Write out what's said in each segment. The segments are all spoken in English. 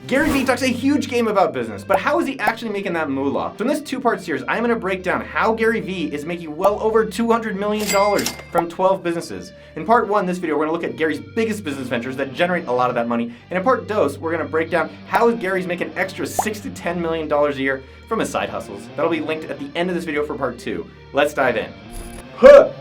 GaryVee talks a huge game about business, but how is he actually making that moolah? So in this two-part series, I'm going to break down how GaryVee is making well over $200 million from 12 businesses. In part one, this video, we're going to look at Gary's biggest business ventures that generate a lot of that money. And in part dos, we're going to break down how Gary's making extra $6 to $10 million a year from his side hustles. That'll be linked at the end of this video for part two. Let's dive in. All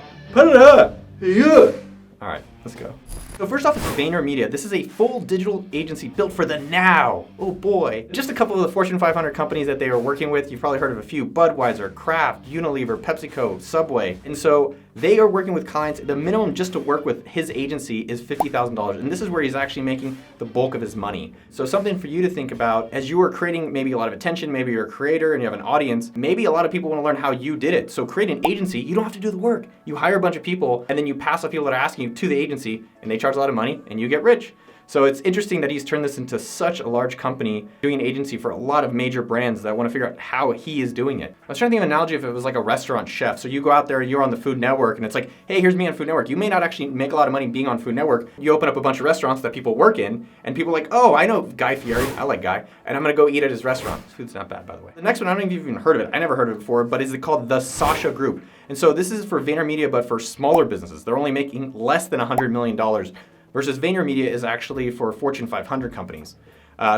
right, let's go. So first off, it's VaynerMedia. This is a full digital agency built for the now. Oh boy. Just a couple of the Fortune 500 companies that they are working with. You've probably heard of a few: Budweiser, Kraft, Unilever, PepsiCo, Subway. And so they are working with clients. The minimum just to work with his agency is $50,000. And this is where he's actually making the bulk of his money. So something for you to think about as you are creating maybe a lot of attention, maybe you're a creator and you have an audience, maybe a lot of people want to learn how you did it. So create an agency. You don't have to do the work. You hire a bunch of people and then you pass off people that are asking you to the agency and they charge a lot of money and you get rich. So it's interesting that he's turned this into such a large company, doing an agency for a lot of major brands that want to figure out how he is doing it. I was trying to think of an analogy if it was like a restaurant chef. So you go out there, you're on the Food Network, and it's like, hey, here's me on Food Network. You may not actually make a lot of money being on Food Network. You open up a bunch of restaurants that people work in, and people are like, oh, I know Guy Fieri. I like Guy. And I'm going to go eat at his restaurant. His food's not bad, by the way. The next one, I don't know if you've even heard of it. I never heard of it before, but is called the Sasha Group. And so this is for VaynerMedia, but for smaller businesses. They're only making less than $100 million. Versus VaynerMedia is actually for Fortune 500 companies.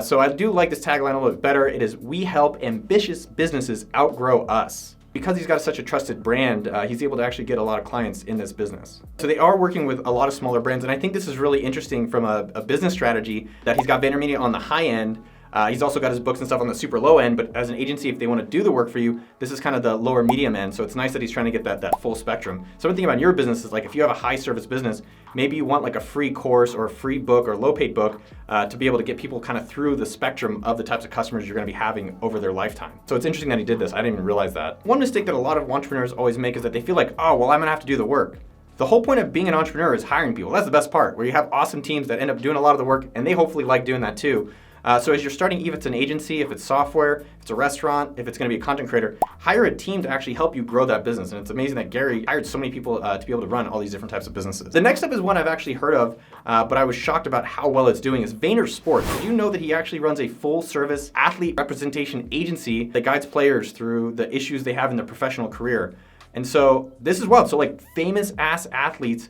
So I do like this tagline a little bit better. It is, we help ambitious businesses outgrow us. Because he's got such a trusted brand, he's able to actually get a lot of clients in this business. So they are working with a lot of smaller brands, and I think this is really interesting from a business strategy that he's got VaynerMedia on the high end. He's also got his books and stuff on the super low end, but as an agency, if they want to do the work for you, this is kind of the lower medium end. So it's nice that he's trying to get that full spectrum. So one thing about your business is like if you have a high service business, maybe you want like a free course or a free book or low paid book to be able to get people kind of through the spectrum of the types of customers you're going to be having over their lifetime. So it's interesting that he did this. I didn't even realize that. One mistake that a lot of entrepreneurs always make is that they feel like, oh, well, I'm going to have to do the work. The whole point of being an entrepreneur is hiring people. That's the best part, where you have awesome teams that end up doing a lot of the work, and they hopefully like doing that too. So as you're starting, if it's an agency, if it's software, if it's a restaurant, if it's going to be a content creator, hire a team to actually help you grow that business. And it's amazing that Gary hired so many people to be able to run all these different types of businesses. The next step is one I've actually heard of, but I was shocked about how well it's doing, is Vayner Sports. Did you know that he actually runs a full-service athlete representation agency that guides players through the issues they have in their professional career? And so this is wild. So like famous ass athletes,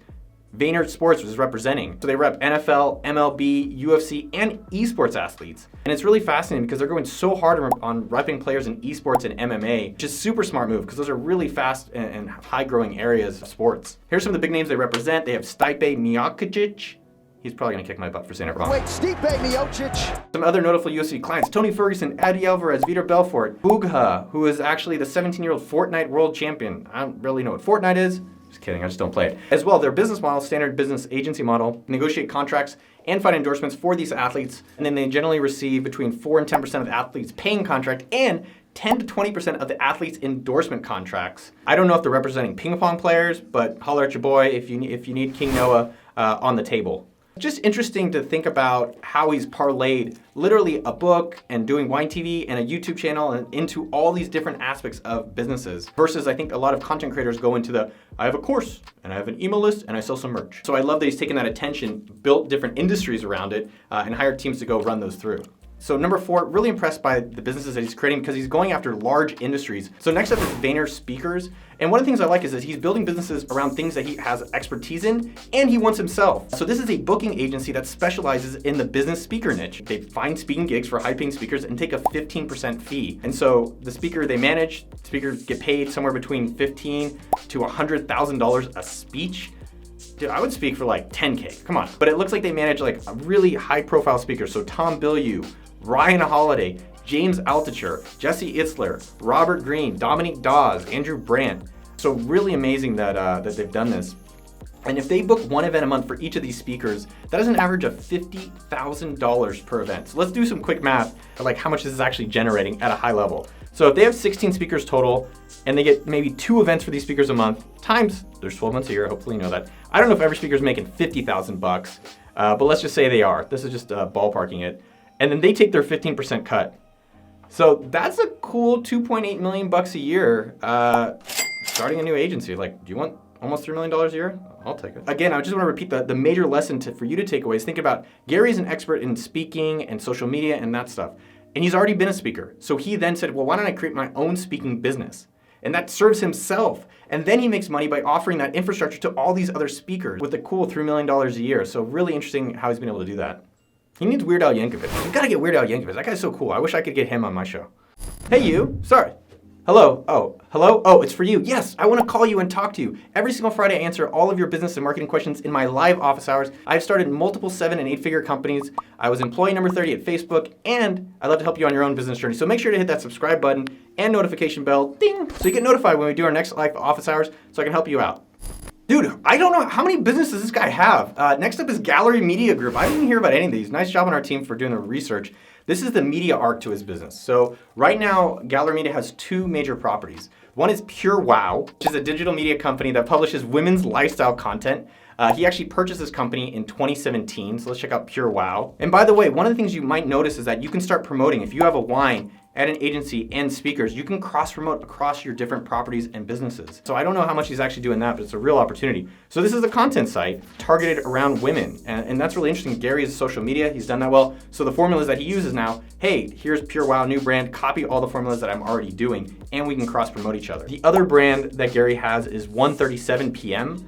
Vayner Sports was representing. So they rep NFL, MLB, UFC, and esports athletes. And it's really fascinating because they're going so hard on repping players in esports and MMA, which is a super smart move because those are really fast and high growing areas of sports. Here's some of the big names they represent. They have Stipe Miocic. He's probably gonna kick my butt for saying it wrong. Wait, Stipe Miocic. Some other notable UFC clients: Tony Ferguson, Eddie Alvarez, Vitor Belfort, Boogha, who is actually the 17-year-old Fortnite world champion. I don't really know what Fortnite is. Just kidding, I just don't play it. As well, their business model, standard business agency model, negotiate contracts and find endorsements for these athletes, and then they generally receive between 4 and 10% of the athletes' paying contract and 10 to 20% of the athletes' endorsement contracts. I don't know if they're representing ping pong players, but holler at your boy if you need King Noah on the table. Just interesting to think about how he's parlayed literally a book and doing wine TV and a YouTube channel and into all these different aspects of businesses versus I think a lot of content creators go into I have a course and I have an email list and I sell some merch. So I love that he's taken that attention, built different industries around it, and hired teams to go run those through. So number 4, really impressed by the businesses that he's creating because he's going after large industries. So next up is Vayner Speakers. And one of the things I like is that he's building businesses around things that he has expertise in and he wants himself. So this is a booking agency that specializes in the business speaker niche. They find speaking gigs for high-paying speakers and take a 15% fee. And so the speaker they manage, speakers get paid somewhere between $15,000 to $100,000 a speech. Dude, I would speak for like 10K, come on. But it looks like they manage like a really high profile speaker. So Tom Bilyeu, Ryan Holiday, James Altucher, Jesse Itzler, Robert Greene, Dominique Dawes, Andrew Brandt. So really amazing that they've done this. And if they book one event a month for each of these speakers, that is an average of $50,000 per event. So let's do some quick math of like how much this is actually generating at a high level. So if they have 16 speakers total and they get maybe 2 events for these speakers a month, times, there's 12 months a year, hopefully you know that. I don't know if every speaker is making $50,000 bucks, but let's just say they are. This is just ballparking it. And then they take their 15% cut. So that's a cool 2.8 million bucks a year starting a new agency. Like, do you want almost $3 million a year. I'll take it. Again, I just want to repeat the major lesson for you to take away is think about Gary's an expert in speaking and social media and that stuff. And he's already been a speaker. So he then said, well, why don't I create my own speaking business? And that serves himself. And then he makes money by offering that infrastructure to all these other speakers with a cool $3 million a year. So really interesting how he's been able to do that. He needs Weird Al Yankovic. We've got to get Weird Al Yankovic. That guy's so cool. I wish I could get him on my show. Hey, you. Sorry. Hello. Oh, hello? Oh, it's for you. Yes, I want to call you and talk to you. Every single Friday, I answer all of your business and marketing questions in my live office hours. I've started multiple 7- and 8-figure companies. I was employee number 30 at Facebook, and I'd love to help you on your own business journey. So make sure to hit that subscribe button and notification bell, ding, so you get notified when we do our next live office hours so I can help you out. Dude, I don't know how many businesses this guy have. Next up is GaryVee Group. I didn't hear about any of these. Nice job on our team for doing the research. This is the media arc to his business. So right now, GaryVee has 2 major properties. One is Pure Wow, which is a digital media company that publishes women's lifestyle content. He actually purchased this company in 2017, so let's check out Pure Wow. And by the way, one of the things you might notice is that you can start promoting. If you have a wine at an agency and speakers, you can cross-promote across your different properties and businesses. So I don't know how much he's actually doing that, but it's a real opportunity. So this is a content site targeted around women, and that's really interesting. Gary is social media, he's done that well. So the formulas that he uses now, hey, here's Pure Wow, new brand, copy all the formulas that I'm already doing, and we can cross-promote each other. The other brand that Gary has is 1:37 p.m.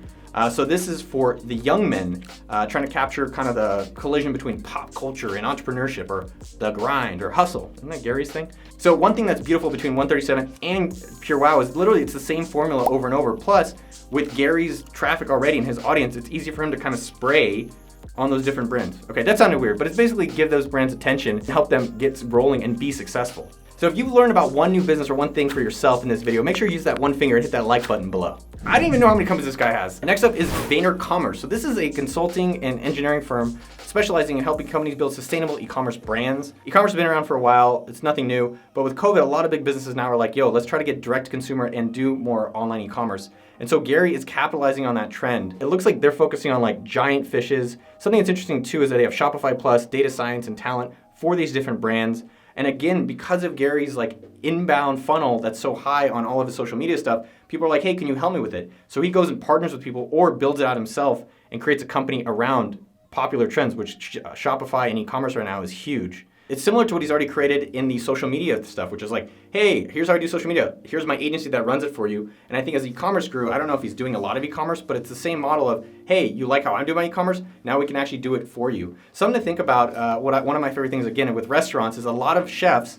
So this is for the young men trying to capture kind of the collision between pop culture and entrepreneurship, or the grind or hustle. Isn't that Gary's thing? So one thing that's beautiful between 1:37 and Pure Wow is literally it's the same formula over and over. Plus, with Gary's traffic already in his audience, it's easy for him to kind of spray on those different brands. Okay, that sounded weird, but it's basically give those brands attention and help them get rolling and be successful. So if you've learned about one new business or one thing for yourself in this video, make sure you use that one finger and hit that like button below. I didn't even know how many companies this guy has. Next up is VaynerCommerce. So this is a consulting and engineering firm specializing in helping companies build sustainable e-commerce brands. E-commerce has been around for a while. It's nothing new. But with COVID, a lot of big businesses now are like, yo, let's try to get direct to consumer and do more online e-commerce. And so Gary is capitalizing on that trend. It looks like they're focusing on like giant fishes. Something that's interesting too is that they have Shopify Plus, data science, and talent for these different brands. And again, because of Gary's like inbound funnel that's so high on all of his social media stuff, people are like, hey, can you help me with it? So he goes and partners with people or builds it out himself and creates a company around popular trends, which Shopify and e-commerce right now is huge. It's similar to what he's already created in the social media stuff, which is like, hey, here's how I do social media. Here's my agency that runs it for you. And I think as e-commerce grew, I don't know if he's doing a lot of e-commerce, but it's the same model of, hey, you like how I'm doing my e-commerce? Now we can actually do it for you. Something to think about, one of my favorite things, again, with restaurants is a lot of chefs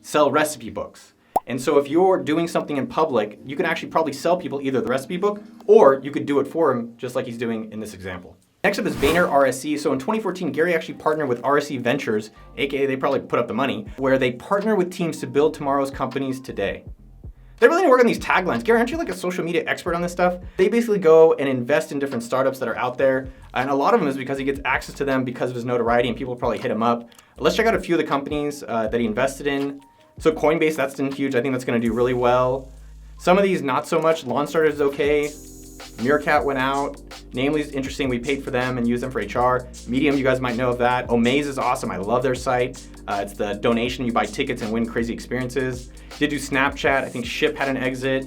sell recipe books. And so if you're doing something in public, you can actually probably sell people either the recipe book or you could do it for him just like he's doing in this example. Next up is VaynerRSE. So in 2014, Gary actually partnered with RSE Ventures, aka they probably put up the money, where they partner with teams to build tomorrow's companies today. They really need to work on these taglines. Gary, aren't you like a social media expert on this stuff? They basically go and invest in different startups that are out there. And a lot of them is because he gets access to them because of his notoriety and people probably hit him up. Let's check out a few of the companies that he invested in. So Coinbase, that's been huge. I think that's gonna do really well. Some of these, not so much. LawnStarter is okay. Meerkat went out. Namely is interesting. We paid for them and used them for HR. Medium, you guys might know of that. Omaze is awesome. I love their site. It's the donation. You buy tickets and win crazy experiences. Did do Snapchat. I think Ship had an exit.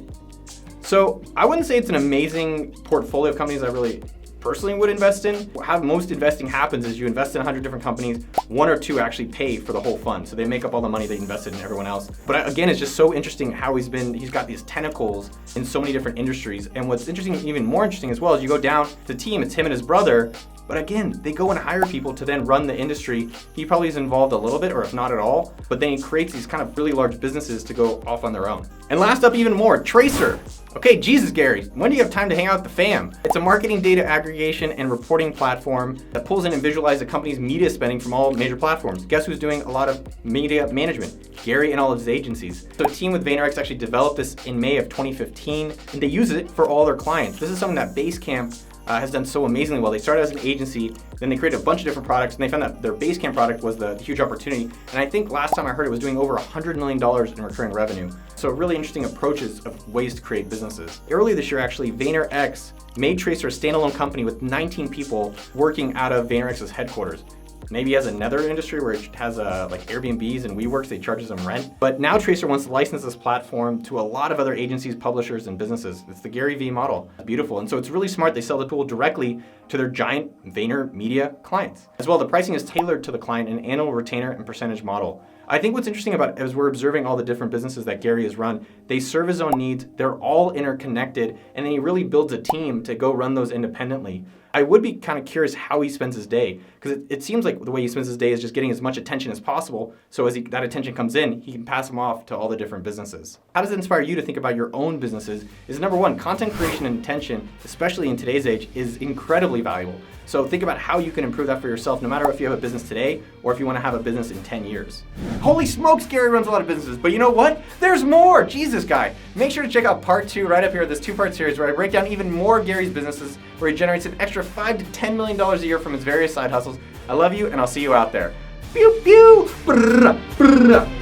So I wouldn't say it's an amazing portfolio of companies I really personally would invest in. How most investing happens is you invest in 100 different companies, 1 or 2 actually pay for the whole fund. So they make up all the money they invested in everyone else. But again, it's just so interesting how he's got these tentacles in so many different industries. And what's interesting, even more interesting as well, is you go down to the team, it's him and his brother. But again, they go and hire people to then run the industry. He probably is involved a little bit, or if not at all, but then he creates these kind of really large businesses to go off on their own. And last up even more, Tracer. Okay, Jesus, Gary, when do you have time to hang out with the fam? It's a marketing data aggregation and reporting platform that pulls in and visualizes a company's media spending from all major platforms. Guess who's doing a lot of media management? Gary and all of his agencies. So a team with VaynerX actually developed this in May of 2015, and they use it for all their clients. This is something that Basecamp has done so amazingly well. They started as an agency, then they created a bunch of different products, and they found that their Basecamp product was the huge opportunity. And I think last time I heard it was doing over $100 million in recurring revenue. So really interesting approaches of ways to create businesses. Earlier this year, actually, VaynerX made Tracer a standalone company with 19 people working out of VaynerX's headquarters. Maybe he has another industry where it has like Airbnbs and WeWorks, they charges them rent. But now Tracer wants to license this platform to a lot of other agencies, publishers, and businesses. It's the GaryVee model. Beautiful. And so it's really smart. They sell the tool directly to their giant VaynerMedia clients. As well, the pricing is tailored to the client, an annual retainer and percentage model. I think what's interesting about it, as we're observing all the different businesses that Gary has run, they serve his own needs, they're all interconnected, and then he really builds a team to go run those independently. I would be kind of curious how he spends his day, because it seems like the way he spends his day is just getting as much attention as possible, so as that attention comes in, he can pass them off to all the different businesses. How does it inspire you to think about your own businesses? Is number one, content creation and attention, especially in today's age, is incredibly valuable. So think about how you can improve that for yourself, no matter if you have a business today or if you want to have a business in 10 years. Holy smokes, Gary runs a lot of businesses, but you know what? There's more! Jesus, guy. Make sure to check out part 2 right up here, this 2-part series where I break down even more Gary's businesses, where he generates an extra $5 to $10 million a year from his various side hustles. I love you, and I'll see you out there. Pew, pew! Brrr, brrr.